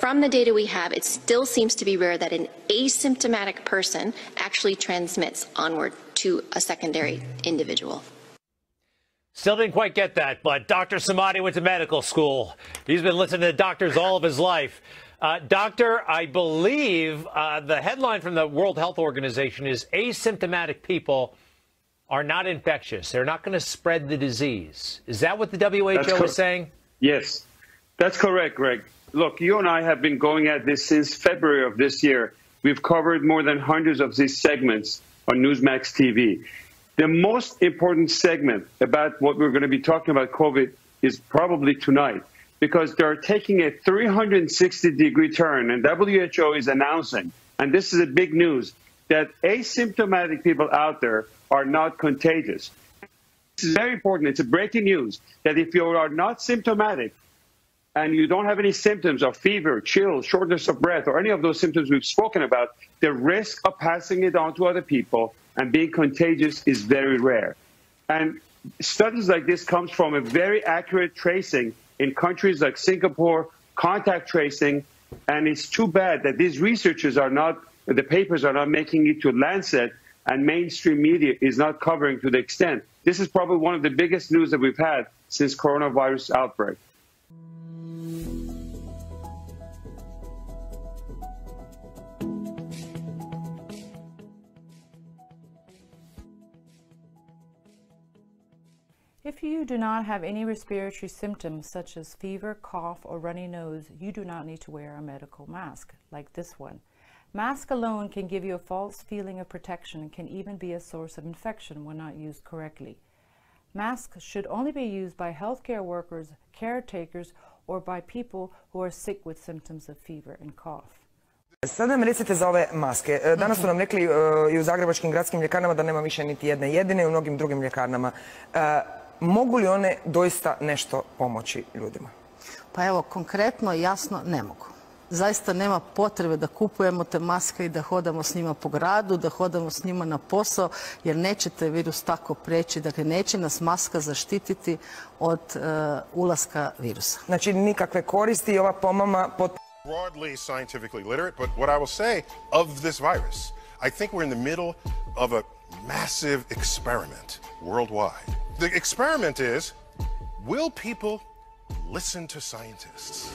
from the data we have, it still seems to be rare that an asymptomatic person actually transmits onward to a secondary individual. Still didn't quite get that, but Dr. Samadi went to medical school. He's been listening to doctors all of his life. Doctor, I believe the headline from the World Health Organization is asymptomatic people are not infectious. They're not going to spread the disease. Is that what the WHO is saying? Yes, that's correct, Greg. Look, you and I have been going at this since February of this year. We've covered more than hundreds of these segments on Newsmax TV. The most important segment about what we're going to be talking about COVID is probably tonight, because they're taking a 360-degree turn, and WHO is announcing, and this is a big news, that asymptomatic people out there are not contagious. This is very important. It's a breaking news that if you are not symptomatic and you don't have any symptoms of fever, chills, shortness of breath, or any of those symptoms we've spoken about, the risk of passing it on to other people and being contagious is very rare. And studies like this comes from a very accurate tracing in countries like Singapore, contact tracing, and it's too bad that these researchers are not, the papers are not making it to Lancet, and mainstream media is not covering to the extent. This is probably one of the biggest news that we've had since coronavirus outbreak. If you do not have any respiratory symptoms such as fever, cough, or runny nose, you do not need to wear a medical mask like this one. Mask alone can give you a false feeling of protection and can even be a source of infection when not used correctly. Masks should only be used by healthcare workers, caretakers, or by people who are sick with symptoms of fever and cough. Sada nam recite za ove maske. Danas su nam rekli i u zagrebačkim gradskim ljekarnama da nema više niti jedne jedine i u mnogim drugim ljekarnama. Mogu li one doista nešto pomoći ljudima? Pa evo, konkretno, jasno, ne mogu. Zaista nema potrebe da kupujemo te maske i da hodamo s njima po gradu, da hodamo s njima na posao, jer nećete virus tako preći. Dakle, neće nas maska zaštititi od ulaska virusa. Znači, nikakve koristi i ova pomama... Broadly scientifically literate, but what I will say of this virus, I think we're in the middle of a massive experiment worldwide. The experiment is, will people listen to scientists?